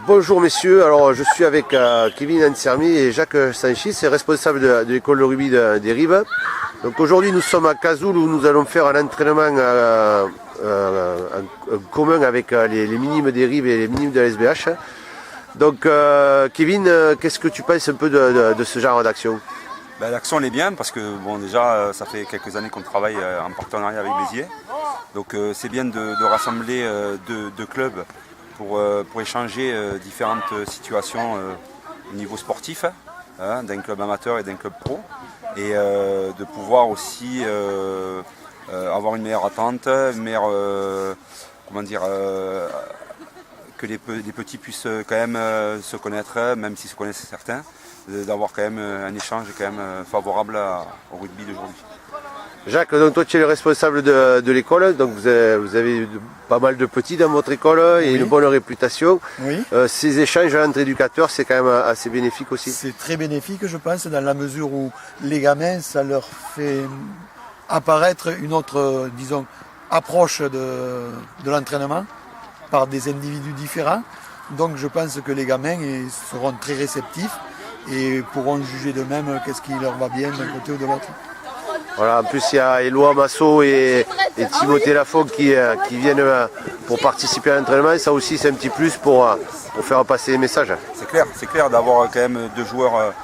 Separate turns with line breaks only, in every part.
Bonjour messieurs, alors je suis avec Kevin Ansermi et Jacques Sanchis, responsable de l'école de rugby des Rives. Donc aujourd'hui nous sommes à Cazoul où nous allons faire un entraînement en commun avec les minimes des Rives et les minimes de la SBH. Donc Kevin, qu'est-ce que tu penses un peu de ce genre d'action?
L'action elle est bien parce que bon, déjà ça fait quelques années qu'on travaille en partenariat avec Béziers. Donc c'est bien de rassembler deux clubs pour échanger différentes situations au niveau sportif, hein, d'un club amateur et d'un club pro, et de pouvoir aussi avoir une meilleure attente, une meilleure, que les petits puissent quand même se connaître, même s'ils se connaissent certains, d'avoir quand même un échange quand même favorable au rugby d'aujourd'hui.
Jacques, donc toi tu es le responsable de l'école, donc vous avez pas mal de petits dans votre école et une bonne réputation.
Oui.
Ces échanges entre éducateurs, c'est quand même assez bénéfique aussi.
C'est très bénéfique, je pense, dans la mesure où les gamins, ça leur fait apparaître une autre, disons, approche de l'entraînement par des individus différents. Donc je pense que les gamins seront très réceptifs et pourront juger d'eux-mêmes qu'est-ce qui leur va bien d'un côté ou de l'autre.
Voilà, en plus il y a Éloi Massot et Timothée Lafont qui viennent pour participer à l'entraînement. Ça aussi c'est un petit plus pour faire passer les messages.
C'est clair d'avoir quand même deux joueurs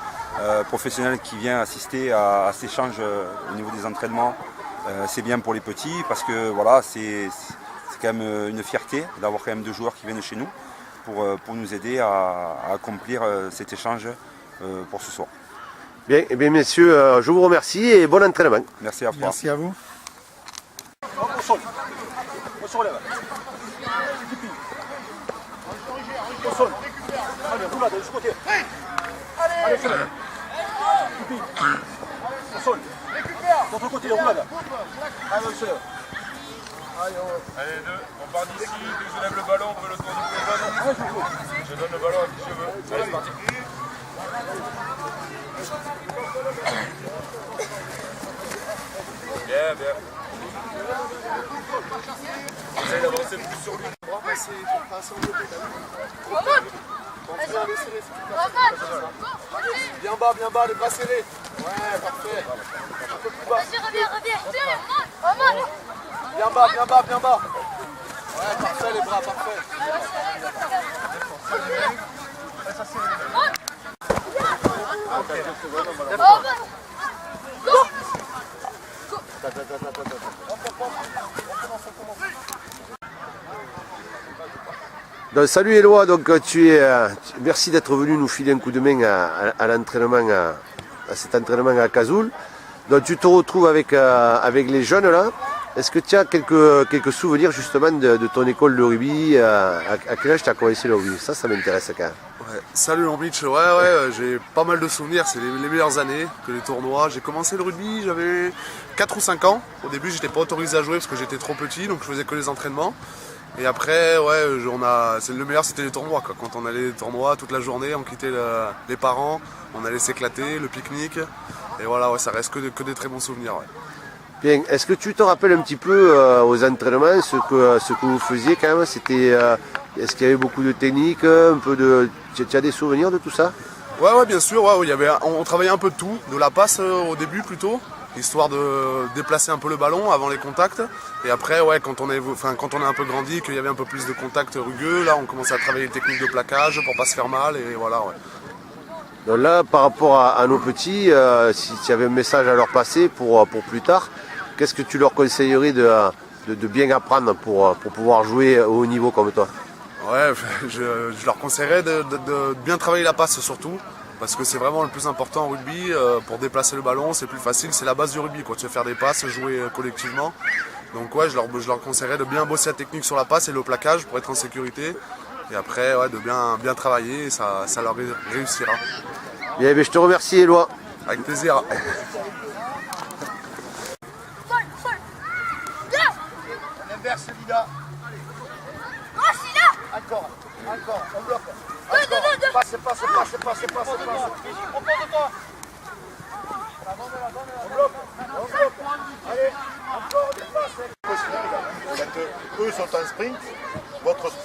professionnels qui viennent assister à cet échange au niveau des entraînements. C'est bien pour les petits parce que voilà, c'est quand même une fierté d'avoir quand même deux joueurs qui viennent chez nous pour nous aider à accomplir cet échange pour ce soir.
Bien, eh bien messieurs, je vous remercie et bon entraînement.
Merci à vous.
Merci à vous.
On se relève. On sonne. Allez, roulade de ce côté. Allez, se lève. On sonne. De l'autre côté, roulade. Allez, on se lève.
Allez, deux, on part d'ici, dès que je lève le ballon, on fait le tour du téléphone. Je donne le ballon à qui je veux. Allez, c'est parti. Bien, bien. J'essaie d'avancer plus sur lui.
Bien bas, les bras serrés. Ouais, parfait. Un peu plus bas. Bien bas. Ouais, parfait, les bras, parfait.
Donc, salut Éloi, donc merci d'être venu nous filer un coup de main à l'entraînement, à cet entraînement à Cazoul. Donc tu te retrouves avec les jeunes là. Est-ce que tu as quelques souvenirs justement de ton école de rugby? À quel âge tu as commencé le rugby? Ça m'intéresse quand même.
Ouais. Salut Lambridge, ouais, j'ai pas mal de souvenirs, c'est les meilleures années que les tournois. J'ai commencé le rugby, j'avais 4 ou 5 ans. Au début, j'étais pas autorisé à jouer parce que j'étais trop petit, donc je faisais que les entraînements. Et après, ouais, le meilleur c'était les tournois, quoi. Quand on allait les tournois toute la journée, on quittait les parents, on allait s'éclater, le pique-nique. Et voilà, ouais, ça reste que des très bons souvenirs. Ouais.
Bien, est-ce que tu te rappelles un petit peu aux entraînements ce que vous faisiez quand même? Est-ce qu'il y avait beaucoup de techniques, tu as des souvenirs de tout ça?
Ouais, bien sûr, ouais, on travaillait un peu de tout, de la passe au début plutôt, histoire de déplacer un peu le ballon avant les contacts. Et après, ouais, quand on a un peu grandi, qu'il y avait un peu plus de contacts rugueux, là on commençait à travailler les techniques de plaquage pour pas se faire mal, et voilà, ouais.
Donc là, par rapport à nos petits, si tu avais un message à leur passer pour plus tard, qu'est-ce que tu leur conseillerais de bien apprendre pour pouvoir jouer au haut niveau comme toi?
Ouais, je leur conseillerais de bien travailler la passe surtout, parce que c'est vraiment le plus important en rugby. Pour déplacer le ballon, c'est plus facile, c'est la base du rugby, quoi, de se faire des passes, jouer collectivement. Donc ouais, je leur conseillerais de bien bosser la technique sur la passe et le plaquage pour être en sécurité. Et après, ouais, de bien travailler, et ça leur réussira.
Bien, je te remercie Éloi.
Avec plaisir.
Inverse, Lida. Encore, on bloque. Passe. On pose toi. On bloque. Allez, encore des passes. Eux sont en sprint.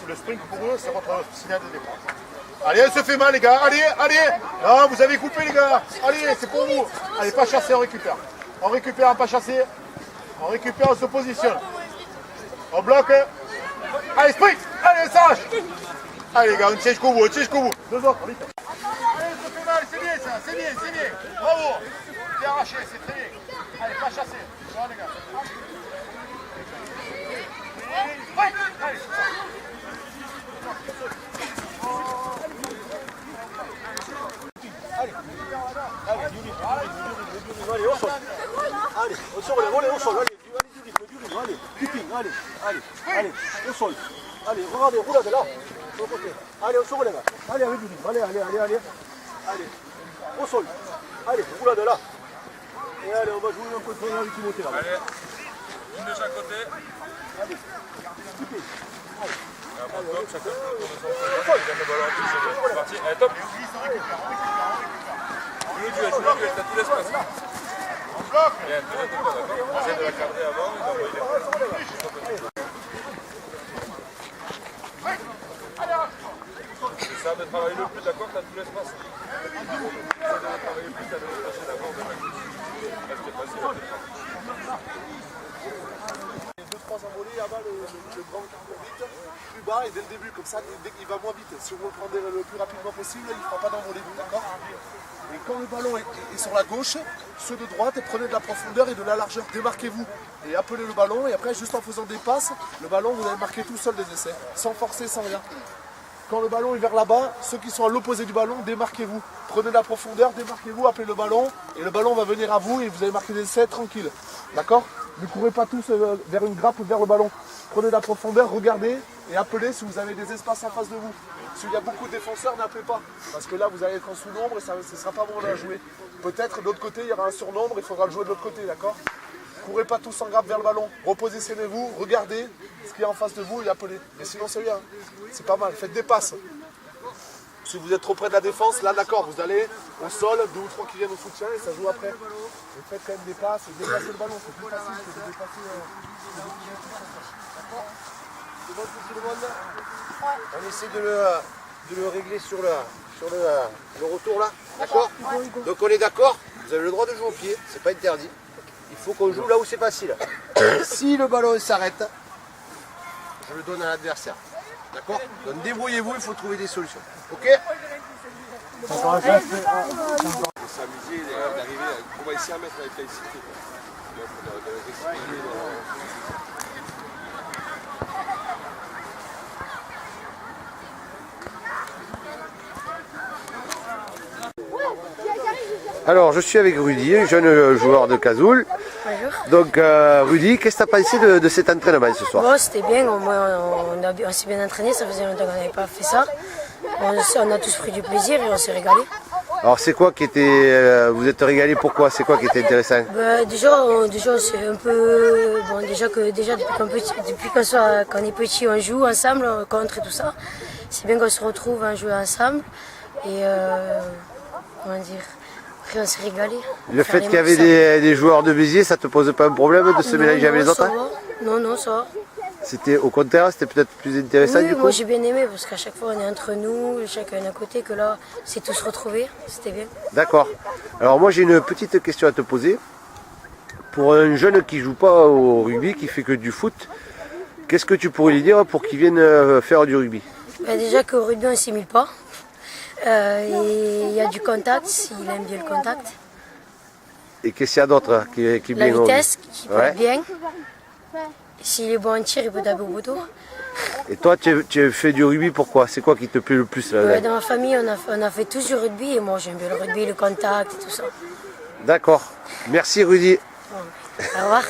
le sprint pour eux, c'est votre signal de départ. Allez, elle se fait mal les gars, allez, allez. Non, vous avez coupé les gars. Allez, c'est pour vous. Allez, pas chasser, on récupère. On récupère, pas chasser. On récupère, on se positionne. On bloque. Allez, sprint. Allez, ça lâche. Allez les gars, on tient jusqu'au bout, Deux autres, vite. Allez, ça fait mal, c'est bien ça, c'est bien. Bravo. C'est arraché, c'est très bien. Allez, pas chasser. Bon les gars. Sprint. Allez. Allez, au sol. Allez, au sol, allez, au sol, allez, du rythme, allez, keeping, allez, au sol. Allez, regardez, roulade là, sur le côté. Allez, au sol, les gars. Allez, avec du rythme, allez. Allez, au sol. Allez, roulade là. Et allez, on va jouer un peu de la victimité là.
Allez, une de chaque côté.
Allez, keeping.
Allez, chacun tourne son côté, il donne le ballon à tous, c'est parti. Allez, top. Le duel, t'as tout l'espace.
On bloque.
Bien, ne t'inquiète pas, d'accord. Essaye de la cadrer avant et d'envoyer les balles. C'est ça de travailler le plus, d'accord, t'as tout l'espace. Essaye de travailler le plus, t'as de lâcher d'abord de la gauche. Reste facile à défendre.
2-3 envolées avant le grand qui court vite, plus bas et dès le début, comme ça, il va moins vite. Si on veut le prendre le plus rapidement possible, il ne fera pas d'envolée, d'accord? Et quand le ballon est sur la gauche, ceux de droite, prenez de la profondeur et de la largeur, démarquez-vous. Et appelez le ballon, et après, juste en faisant des passes, le ballon, vous allez marquer tout seul des essais, sans forcer, sans rien. Quand le ballon est vers là-bas, ceux qui sont à l'opposé du ballon, démarquez-vous. Prenez de la profondeur, démarquez-vous, appelez le ballon, et le ballon va venir à vous, et vous allez marquer des essais tranquille. D'accord? Ne courez pas tous vers une grappe ou vers le ballon. Prenez de la profondeur, regardez et appelez si vous avez des espaces en face de vous. S'il y a beaucoup de défenseurs, n'appelez pas. Parce que là, vous allez être en sous-nombre et ça ne sera pas bon à jouer. Peut-être de l'autre côté, il y aura un surnombre, il faudra le jouer de l'autre côté, d'accord? Courez pas tous en grappe vers le ballon. Repositionnez-vous, regardez ce qu'il y a en face de vous et appelez. Mais sinon, c'est bien. C'est pas mal. Faites des passes. Si vous êtes trop près de la défense, là d'accord, vous allez au sol, 2 ou 3 qui viennent au soutien et ça joue après. Et faites quand même des passes, déplacez le ballon, c'est plus facile que de dépasser. D'accord? C'est bon pour tout le monde?
On essaie de le régler sur le retour là, d'accord? Donc on est d'accord, vous avez le droit de jouer au pied, c'est pas interdit. Il faut qu'on joue là où c'est facile. Si le ballon s'arrête, je le donne à l'adversaire. D'accord? Donc débrouillez-vous, il faut trouver des solutions. Ok?
S'amuser, d'arriver, on va essayer à mettre la efficacité.
Alors je suis avec Rudy, jeune joueur de Cazoul.
Bonjour.
Donc Rudy, qu'est-ce que tu as pensé de cet entraînement ce soir?
Bon, c'était bien, au moins on s'est bien entraîné, ça faisait longtemps qu'on n'avait pas fait ça. On a tous pris du plaisir et on s'est régalé.
Alors c'est quoi qui était... vous êtes régalé pourquoi? C'est quoi qui était intéressant?
Déjà c'est un peu... Bon, déjà depuis qu'on est petit, on joue ensemble, on contre et tout ça. C'est bien qu'on se retrouve à jouer ensemble. Et comment dire... Après on s'est régalé.
Le fait qu'il y avait des joueurs de Béziers, ça te pose pas un problème de se mélanger avec les autres?
Non, ça va.
C'était au contraire, c'était peut-être plus intéressant du coup?
Moi j'ai bien aimé parce qu'à chaque fois on est entre nous, chacun d'un côté, que là c'est tous retrouvés, c'était bien.
D'accord. Alors moi j'ai une petite question à te poser. Pour un jeune qui joue pas au rugby, qui fait que du foot, qu'est-ce que tu pourrais lui dire pour qu'il vienne faire du rugby?
Déjà qu'au rugby on ne s'imile pas. Il y a du contact, il aime bien le contact.
Et qu'est-ce qu'il y a d'autre qui est bien?
La vitesse, qui peut
Ouais.
être bien. S'il est bon en tir, il peut taper au poteau.
Et toi tu fais du rugby pourquoi? C'est quoi qui te plaît le plus là?
Dans ma famille, on a fait tous du rugby et moi j'aime bien le rugby, le contact et tout ça.
D'accord. Merci Rudy.
Bon, au revoir.